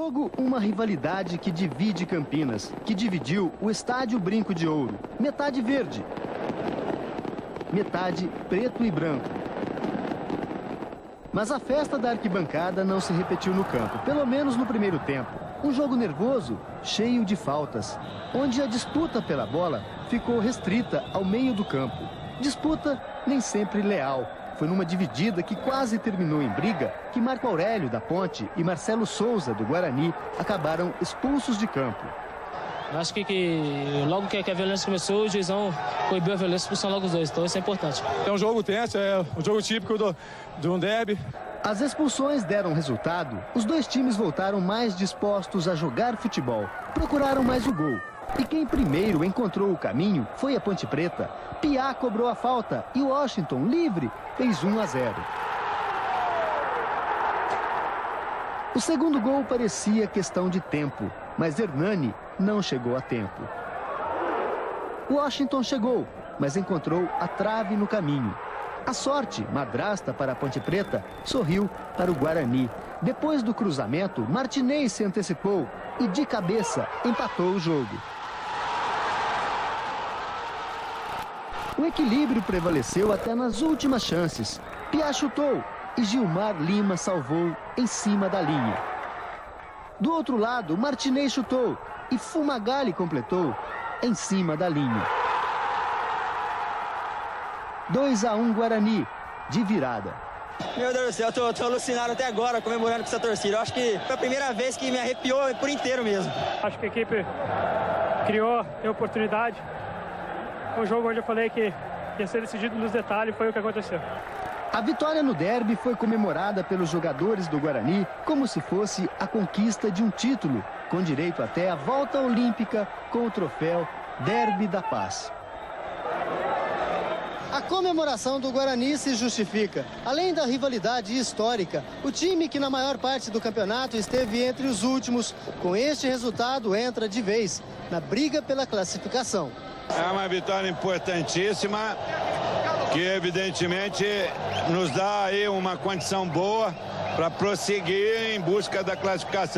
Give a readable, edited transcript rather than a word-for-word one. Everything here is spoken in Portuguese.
jogo, uma rivalidade que divide Campinas, que dividiu o Estádio Brinco de Ouro. Metade verde, metade preto e branco. Mas a festa da arquibancada não se repetiu no campo, pelo menos no primeiro tempo. Um jogo nervoso, cheio de faltas, onde a disputa pela bola ficou restrita ao meio do campo. Disputa nem sempre leal. Foi numa dividida que quase terminou em briga que Marco Aurélio da Ponte e Marcelo Souza do Guarani acabaram expulsos de campo. Acho que logo que a violência começou, o juizão proibiu a violência, expulsão logo os dois, então isso é importante. É um jogo tenso, é um jogo típico de um derby. As expulsões deram resultado. Os dois times voltaram mais dispostos a jogar futebol. Procuraram mais o gol. E quem primeiro encontrou o caminho foi a Ponte Preta. Piá cobrou a falta e Washington, livre, fez 1-0. O segundo gol parecia questão de tempo, mas Hernani não chegou a tempo. Washington chegou, mas encontrou a trave no caminho. A sorte, madrasta para a Ponte Preta, sorriu para o Guarani. Depois do cruzamento, Martinez se antecipou e, de cabeça, empatou o jogo. O equilíbrio prevaleceu até nas últimas chances. Piá chutou e Gilmar Lima salvou em cima da linha. Do outro lado, Martinez chutou e Fumagalli completou em cima da linha. 2-1 Guarani, de virada. Meu Deus do céu, eu tô alucinado até agora comemorando com essa torcida. Eu acho que foi a primeira vez que me arrepiou por inteiro mesmo. Acho que a equipe criou a oportunidade. Foi um jogo onde eu falei que ia ser decidido nos detalhes, foi o que aconteceu. A vitória no derby foi comemorada pelos jogadores do Guarani como se fosse a conquista de um título, com direito até a volta olímpica com o troféu Derby da Paz. A comemoração do Guarani se justifica. Além da rivalidade histórica, o time que na maior parte do campeonato esteve entre os últimos, com este resultado entra de vez na briga pela classificação. É uma vitória importantíssima, que evidentemente nos dá aí uma condição boa para prosseguir em busca da classificação.